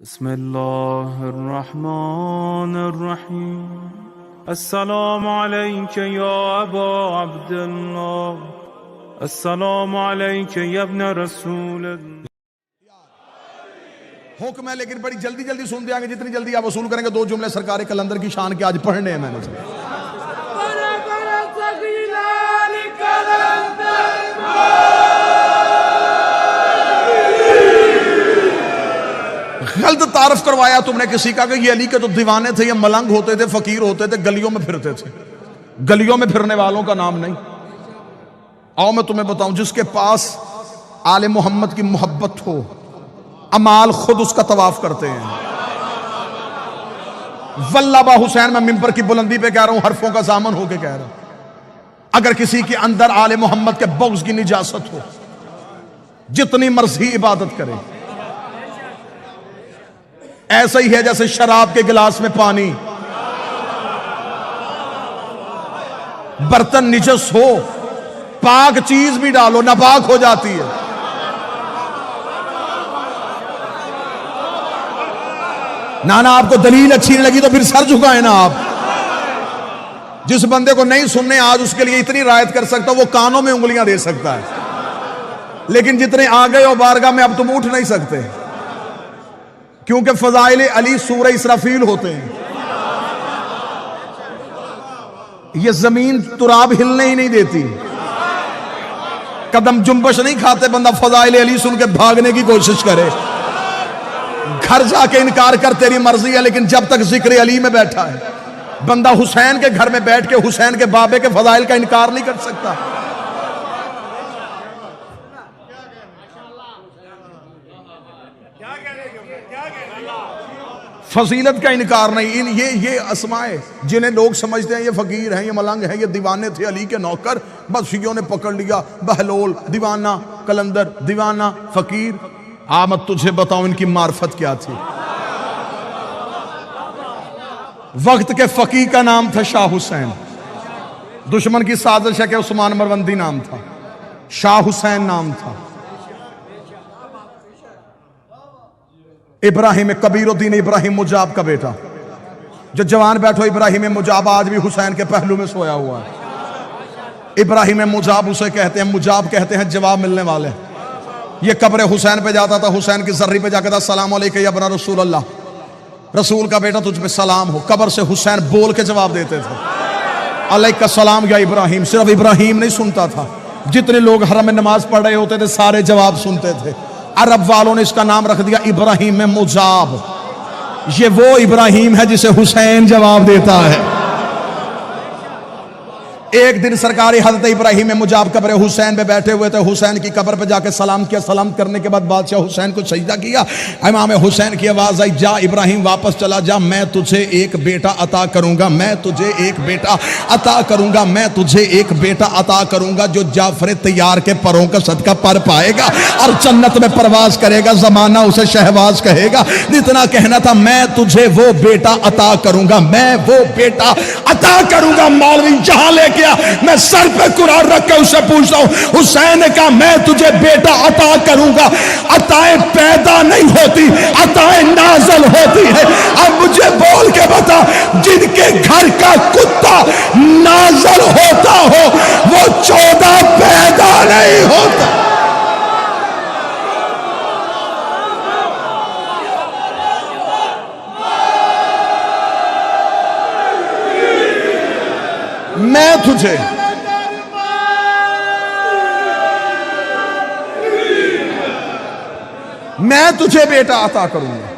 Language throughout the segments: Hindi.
बिस्मिल्लाहिर्रहमानिर्रहीम। अस्सलामु अलैका या अबा अब्दुल्लाह, अस्सलामु अलैका या इब्न रसूलल्लाह। हुक्म है लेकिन बड़ी जल्दी जल्दी सुन देंगे, जितनी जल्दी आप वसूल करेंगे। दो जुमले सरकार कलंदर की शान के आज पढ़ने हैं मैंने। गलत तारफ करवाया तुमने किसी का कि ये अली के तो दीवाने थे, ये मलंग होते थे, फकीर होते थे, गलियों में फिरते थे। गलियों में फिरने वालों का नाम नहीं। आओ मैं तुम्हें बताऊं, जिसके पास आले मोहम्मद की मोहब्बत हो, अमाल खुद उसका तवाफ करते हैं। वल्लाबा हुसैन, मैं मिंबर की बुलंदी पे कह रहा हूं, हरफों का जामन होके कह रहा हूं, अगर किसी के अंदर आले मोहम्मद के बग़्ज़ की निजासत हो, जितनी मर्जी इबादत करे। ऐसा ही है जैसे शराब के गिलास में पानी, बर्तन निजस हो, पाक चीज भी डालो नापाक हो जाती है। नाना आपको दलील अच्छी नहीं लगी तो फिर सर झुकाए ना आप। जिस बंदे को नहीं सुनने आज उसके लिए इतनी रायत कर सकता वो कानों में उंगलियां दे सकता है, लेकिन जितने आ गए हो बारगाह में अब तुम उठ नहीं सकते, क्योंकि फजाइल अली सूरह इसराफील होते हैं। ये जमीन तुराब हिलने ही नहीं देती, कदम जुम्बश नहीं खाते। बंदा फजाइल अली सुन के भागने की कोशिश करे, घर जाके इनकार कर तेरी मर्जी है, लेकिन जब तक जिक्र अली में बैठा है, बंदा हुसैन के घर में बैठ के हुसैन के बाबे के फजाइल का इनकार नहीं कर सकता। फजीलत का इनकार नहीं। ये अस्माए जिन्हें लोग समझते हैं ये फकीर हैं, ये मलंग हैं, ये दीवाने थे अली के नौकर, बस शियों ने पकड़ लिया। बहलोल दीवाना, कलंदर दीवाना, फकीर। मैं तुझे बताऊं इनकी मार्फत क्या थी। वक्त के फकीर का नाम था शाह हुसैन। दुश्मन की साजिश है कि उस्मान मरवंदी नाम था, शाह हुसैन नाम था। इब्राहिम कबीरुद्दीन इब्राहिम मुजाब का बेटा। जो जवान बैठो, इब्राहिम मुजाब आज भी हुसैन के पहलू में सोया हुआ है। इब्राहिम मुजाब उसे कहते हैं, मुजाब कहते हैं जवाब मिलने वाले। ये कब्र हुसैन पे जाता था, हुसैन की जर्री पे जाकर था, सलाम अलैका या इब्न रसूल अल्लाह, रसूल का बेटा तुझ पे सलाम हो। कब्र से हुसैन बोल के जवाब देते थे, अलैका सलाम या इब्राहिम। सिर्फ इब्राहिम नहीं सुनता था, जितने लोग हरम में नमाज पढ़ रहे होते थे सारे जवाब सुनते थे। अरब वालों ने इसका नाम रख दिया इब्राहिम मुजाब। ये वो इब्राहिम है जिसे हुसैन जवाब देता है। एक दिन सरकारी हजरत इब्राहिम मुजाब कब्र हुसैन पे बैठे हुए थे। हुसैन की कब्र पे जाके सलाम किया। सलाम करने के बाद बादशाह हुसैन को सजदा किया। इमाम हुसैन की आवाज आई, जा इब्राहिम वापस चला जा, मैं तुझे एक बेटा अता करूंगा, मैं तुझे एक बेटा अता करूंगा, मैं तुझे एक बेटा अता करूंगा जो जाफर तैयार के परों का सदका पर पाएगा और जन्नत में परवाज करेगा। जमाना उसे शहबाज कहेगा। इतना कहना था, मैं तुझे वो बेटा अता करूंगा, मैं वो बेटा अता करूंगा। मौलवी जहां लेके मैं सर पे कुरान रख के उससे पूछता हूं, हुसैन ने कहा मैं तुझे बेटा अता करूंगा। अताएं पैदा नहीं होती, अताएं नाज़िल होती है। अब मुझे बोल के बता, जिनके घर का कुत्ता नाज़िल होता हो वो 14 पैदा नहीं होता। मैं तुझे बेटा अता करूंगा।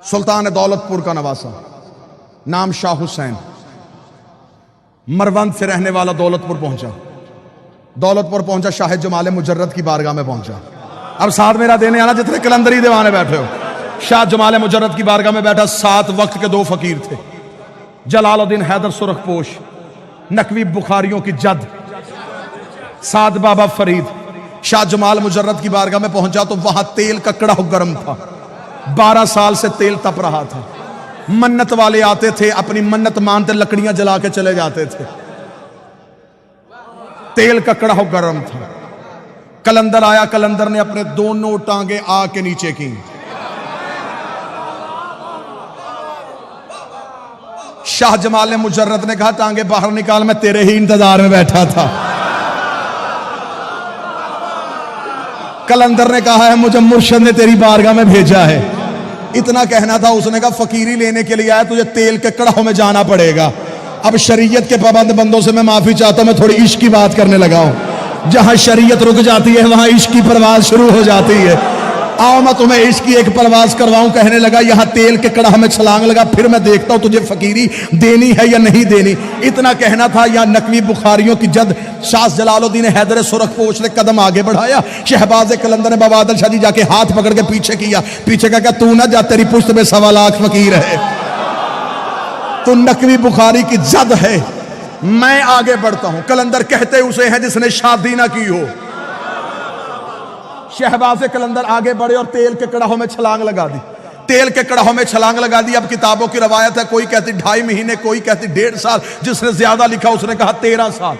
सुल्तान दौलतपुर का नवासा, नाम शाह हुसैन, मरवंद से रहने वाला दौलतपुर पहुंचा। दौलतपुर पहुंचा, शाह जमाल मुजर्रद की बारगाह में पहुंचा। अब साथ मेरा देने आना जितने कलंदरी दीवाने बैठे हो। शाह जमाल मुजर्रद की बारगाह में बैठा। 7 वक्त के 2 फकीर थे, जलालुद्दीन हैदर सुरखपोश, नकवी बुखारियों की जद, साद बाबा फरीद। शाह जमाल मुजर्रद की बारगाह में पहुंचा तो वहां तेल का कड़ा गर्म था। 12 साल से तेल तप रहा था। मन्नत वाले आते थे, अपनी मन्नत मानते लकड़ियां जला के चले जाते थे। तेल का कड़ा गर्म था। कलंदर आया, कलंदर ने अपने दोनों टांगे आग के नीचे की। शाह जमाल ने मुजर्रद ने कहा टांगे बाहर निकाल, मैं तेरे ही इंतजार में बैठा था। कलंदर ने कहा है मुझे मुर्शिद ने तेरी बारगाह में भेजा है। इतना कहना था, उसने कहा फकीरी लेने के लिए आया, तुझे तेल के कड़ाहों में जाना पड़ेगा। अब शरीयत के पाबंद बंदों से मैं माफी चाहता हूं, मैं थोड़ी इश्क की बात करने लगा हूं। जहां शरीयत रुक जाती है वहां इश्क की परवाज शुरू हो जाती है। आओ मैं तुम्हें इश्क की एक परवाज करवाऊं। कहने लगा यहां तेल के कड़ाह में छलांग लगा, फिर मैं देखता हूं तुझे फकीरी देनी है या नहीं देनी। इतना कहना था, यहां नकवी बुखारियों की जद शाह जलालुद्दीन हैदर सुरखपोश ने कदम आगे बढ़ाया। शहबाज कलंदर ने बाबा आदिल शाह जी जाके हाथ पकड़ के पीछे किया। पीछे का क्या तू ना जा, तेरी पुश्त में 1.25 लाख फकीर है। तो नकवी बुखारी की जद है, मैं आगे बढ़ता हूं। कलंदर कहते उसे हैं जिसने शादी ना की हो। शहबाज कलंदर आगे बढ़े और तेल के कड़ाहों में छलांग लगा दी। तेल के कड़ाहों में छलांग लगा दी। अब किताबों की रवायत है, कोई कहती 2.5 महीने, कोई कहती 1.5 साल। जिसने ज्यादा लिखा उसने कहा 13 साल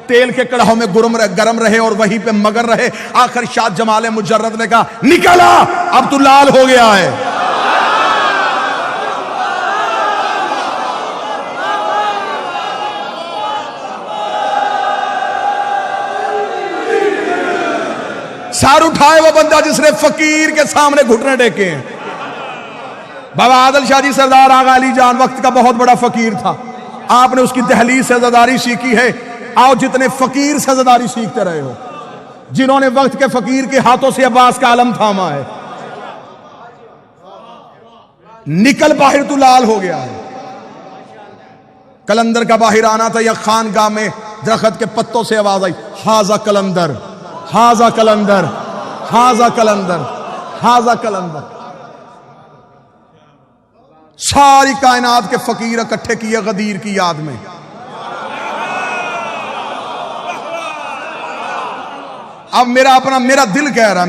तेल के कड़ाहों में गरम रहे और वहीं पे मगर रहे। आखिर शाह जमाल मुजर्रद ने कहा निकला, अब तू लाल हो गया है। सार उठाए वो बंदा जिसने फकीर के सामने घुटने टेके हैं। बाबा आदिल शाह जी सरदार आगा अली जान वक्त का बहुत बड़ा फकीर था। आपने उसकी दहलीज से ज़दारी सीखी है। आओ जितने फकीर से ज़दारी सीखते रहे हो, जिन्होंने वक्त के फकीर के हाथों से अब्बास का आलम थामा है, निकल बाहर तू लाल हो गया है। कलंदर का बाहर आना था, या खानगाह में दरख्त के पत्तों से आवाज आई, हाजा कलंदर, हाजा कलंदर, हाजा कलंदर, हाजा कलंदर। सारी कायनात के फकीर इकट्ठे किए गदीर की याद में। अब मेरा दिल कह रहा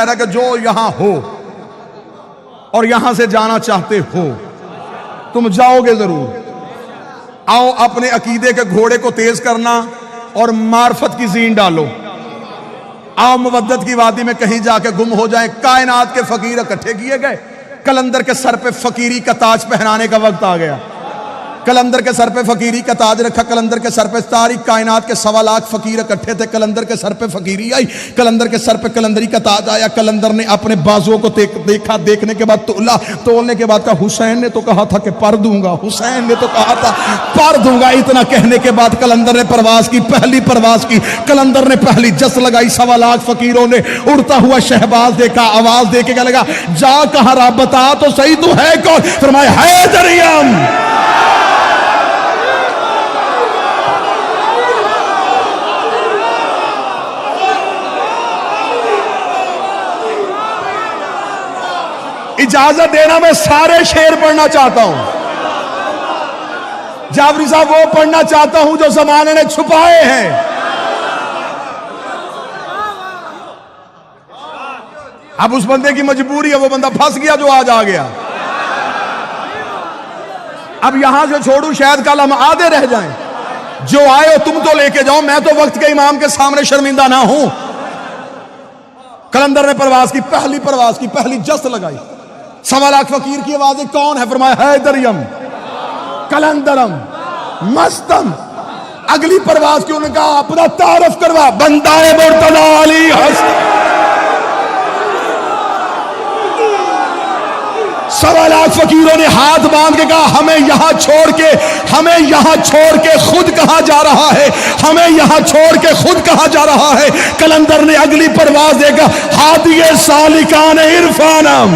है कि जो यहां हो और यहां से जाना चाहते हो, तुम जाओगे जरूर। आओ अपने अकीदे के घोड़े को तेज करना और मार्फत की जीन डालो। आओ मुवद्दत की वादी में कहीं जाके गुम हो जाएं। कायनात के फकीर इकट्ठे किए गए। कलंदर के सर पे फकीरी का ताज पहनाने का वक्त आ गया। कलंदर के सर पे फकीरी का ताज रखा। कलंदर के सर पे सारी कायनात के 1.25 लाख फकीर इकट्ठे थे। कलंदर के सर पे फकीरी आई। कलंदर के सर पे कलंदरी का ताज आया। कलंदर ने अपने बाजुओं को देखा। देखने के बाद तोला। तोलने के बाद कहा हुसैन ने तो कहा था कि पर दूंगा, हुसैन ने तो कहा था पर दूंगा। इतना कहने के बाद कलंदर ने परवाज की, पहली परवाज की। कलंदर ने पहली जस लगाई। 1.25 लाख फकीरों ने उड़ता हुआ शहबाज देखा। आवाज दे के लगा, जा कहा रहा, बता तो सही तू है कौन? फरमाया हैदरियम। इजाजत देना, मैं सारे शेर पढ़ना चाहता हूं। जाफरी साहब वो पढ़ना चाहता हूं जो जमाने ने छुपाए हैं। अब उस बंदे की मजबूरी है, वो बंदा फंस गया जो आज आ गया। अब यहां से छोड़ू, शायद कल हम आधे रह जाएं। जो आए हो तुम तो लेके जाओ, मैं तो वक्त के इमाम के सामने शर्मिंदा ना हूं। कलंदर ने परवाज की, पहली परवाज की, पहली जस्त लगाई। 1.25 लाख फकीर की आवाज, कौन है? फरमाया हैदरियम, कलंदरम, मस्तम। अगली परवाज की उन्होंने कहा अपना तारफ करवा, बंदाए मुर्तजा अली हसन। 1.25 लाख फकीरों ने हाथ बांध के कहा हमें यहां छोड़ के खुद कहां जा रहा है, हमें यहां छोड़ के खुद कहां जा रहा है। कलंदर ने अगली परवाज देगा, हादिए सालिकान इरफानम।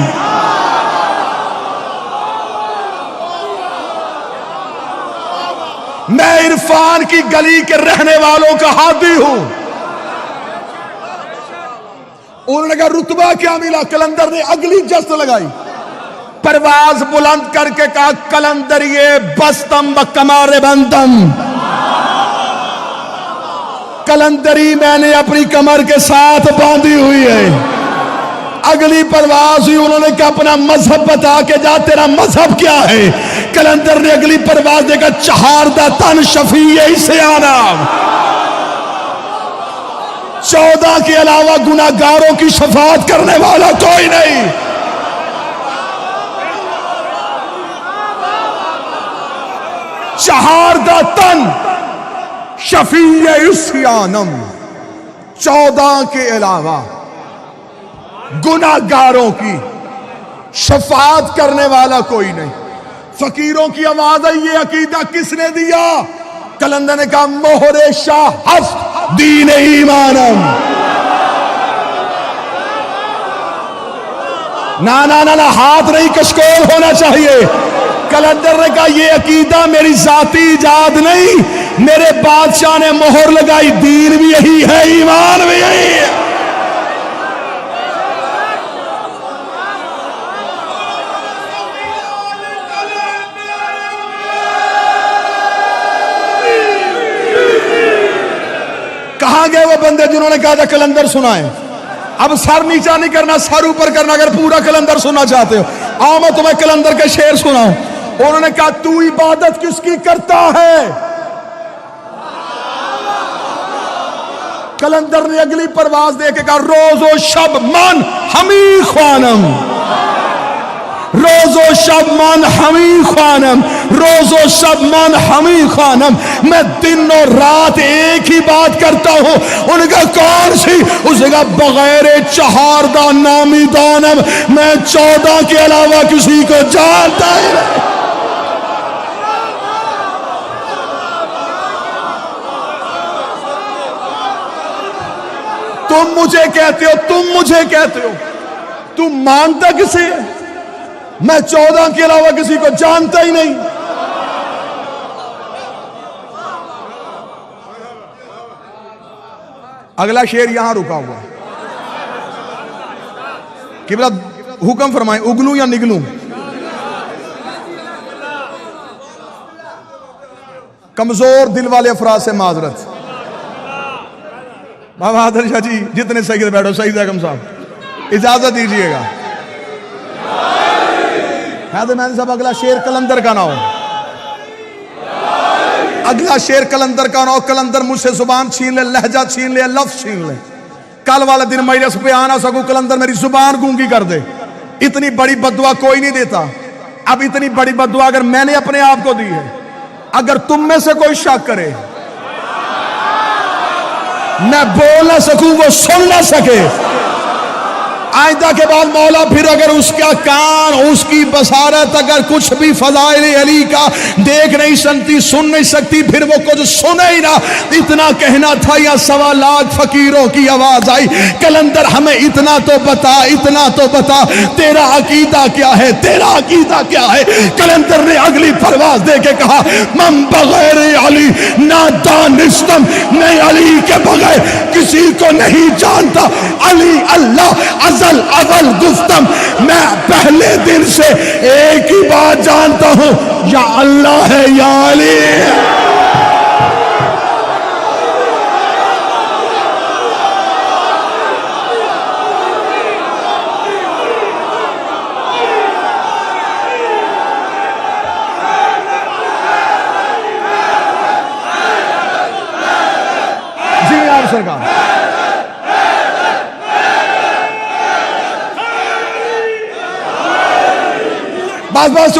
मैं इरफान की गली के रहने वालों का हादी हूं। उन्होंने कहा रुतबा क्या मिला? कलंदर ने अगली जस्त लगाई, परवाज बुलंद करके कहा कलंदर ये बस्तम कमारे बंदम। कलंदरी मैंने अपनी कमर के साथ बांधी हुई है। अगली परवाज हुई, उन्होंने कहा अपना मजहब बता के जा, तेरा मजहब क्या है? कलंदर ने अगली परवाज देखा, चहारदा तन शफी इसे आना। 14 के अलावा गुनाहगारों की शफाअत करने वाला कोई नहीं। शहादतन शफीए इस्यानम, 14 के अलावा गुनाहगारों की शफाअत करने वाला कोई नहीं। फकीरों की आवाज है, ये अकीदा किसने दिया? कलंदर ने कहा मोहरे शाह हफ्त दीन ईमानम। ना ना ना ना, हाथ नहीं कशकोल होना चाहिए। कलंदर ने कहा ये अकीदा मेरी जाती इजाद नहीं, मेरे बादशाह ने मोहर लगाई। दीन भी यही है, ईमान भी यही है। कहां गए वो बंदे जिन्होंने कहा था कलंदर सुनाए? अब सर नीचा नहीं करना, सर ऊपर करना। अगर पूरा कलंदर सुनना चाहते हो, आओ मैं तुम्हें कलंदर के शेर सुनाऊं। उन्होंने कहा तू इबादत किसकी करता है? कलंदर ने अगली परवाज दे के कहा रोजो शब मन हमी ख्वानम, रोजो शब मन हमी ख्वानम, रोजो शब मन हमी ख्वानम। मैं दिन और रात एक ही बात करता हूं। उनका कौन सी? उसका बगैर चहारदा नामी दानम, मैं 14 के अलावा किसी को जानता ही नहीं। तुम मुझे कहते हो, तुम मुझे कहते हो, तुम मानता किसे? मैं 14 के अलावा किसी को जानता ही नहीं। अगला शेर यहां रुका हुआ कि बला हुक्म फरमाए, उगलू या निगलू? कमजोर दिल वाले अफराद से माजरत। बाबा आदर शाह जी जितने सही बैठो, सही अकम साहब इजाजत दीजिएगा। मैंने साहब अगला शेर कलंदर का ना हो, अगला शेर कलंदर का ना हो। कलंदर मुझसे जुबान छीन ले, लहजा छीन ले, लफ्ज छीन ले, कल वाला दिन मजलिस पे आ ना सकूं, कलंदर मेरी जुबान गूंगी कर दे। इतनी बड़ी बददुआ कोई नहीं देता। अब इतनी बड़ी बददुआ अगर मैंने अपने आप को दी है, अगर तुम में से कोई शक करे, मैं बोल ना सकूं, वो सुन ना सके, आइंदा के बाद मौला फिर अगर उसका कान, उसकी बसारत अगर कुछ भी फज़ाइल अली का देख नहीं सकती, सुन नहीं सकती, फिर वो कुछ सुने ही ना। इतना कहना था या 1.25 लाख फकीरों की आवाज आई, कलंदर हमें इतना तो बता, इतना तो बता, तेरा अकीदा क्या है, तेरा अकीदा क्या है? कलंदर ने अगली परवाज दे के कहा मम बगैर अली ना दानिस्तम, मैं अली के बगैर किसी को नहीं जानता। अली अल्लाह अजल अवल गुफ्तम, मैं पहले दिन से एक ही बात जानता हूं, या अल्लाह है या अली। जी आप सरकार, बस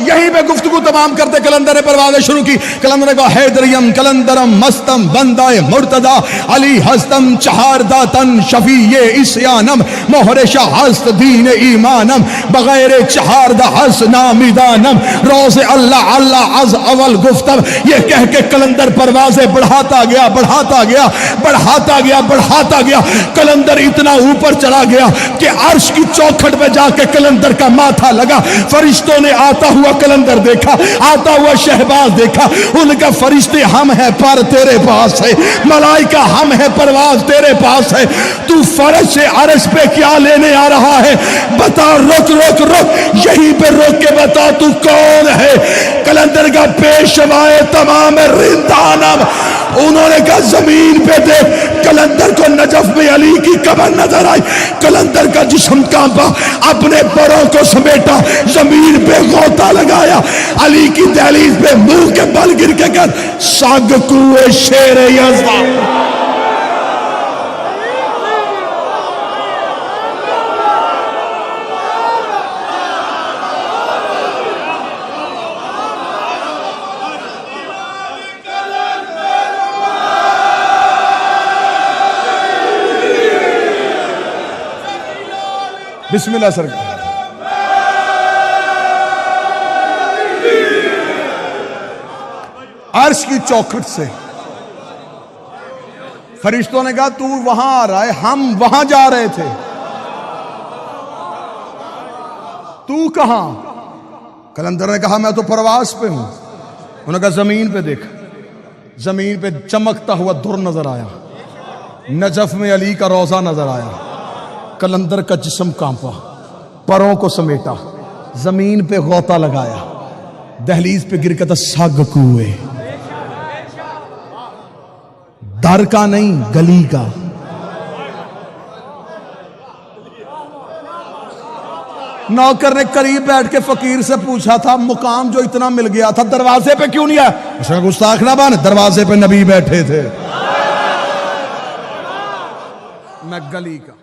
यहीं पे गुफ्तगू तमाम करते कलंदर ने परवाज़ें शुरू की। कलंदर ने कहा हैदरियम कलंदरम मस्तम बंदाए मुर्तदा अली हस्तम चहारदा तन शफीए इस्यानम मोहरे शाह हस्त दीन ईमानम बगैर चहारदा हस नामिदानम रोज़े अल्लाह अल्लाह अज अवल गुफ्तम। ये कह के कलंदर परवाज़ें बढ़ाता गया, बढ़ाता गया, बढ़ाता गया, बढ़ाता गया। कलंदर इतना ऊपर चला गया कि अर्श की चौखट में जाके कलंदर का माथा लगा। फरिश्तों ने आता हुआ कलंदर देखा, आता हुआ शहबाज देखा। उनका फरिश्ते हम है पर तेरे पास है, मलाइका हम है परवाज तेरे पास है। तू फर्श से अर्श पे क्या लेने आ रहा है? बता, रुक रुक रुक, यहीं पे रोक के बता तू कौन है? कलंदर का पेशवाए तमाम रिंदानम। उन्होंने कहा जमीन पे देख। कलंदर को नजफ में अली की कब्र नजर आई। कलंदर का जिस्म कांपा, अपने परों को समेटा, जमीन पे गोता लगाया, अली की दहलीज पे मुंह के बल गिर के कर साग कुए शेर यज़्दा। बिस्मिल्लाह सरकार। अर्श की चौखट से फरिश्तों ने कहा तू वहां आ रहा है, हम वहां जा रहे थे, तू कहां? कलंदर ने कहा मैं तो प्रवास पे हूं। उन्होंने कहा जमीन पे देख। जमीन पे चमकता हुआ दुर नजर आया, नजफ में अली का रोजा नजर आया। कलंदर का जिस्म कांपा, परों को समेटा, जमीन पे गौता लगाया, दहलीज पे गिर कर साग कुए, दर का नहीं गली का। नौकर ने करीब बैठ के फकीर से पूछा था मुकाम जो इतना मिल गया था दरवाजे पे क्यों नहीं आया? उसने गुस्ताख ना बन, दरवाजे पे नबी बैठे थे, मैं गली का।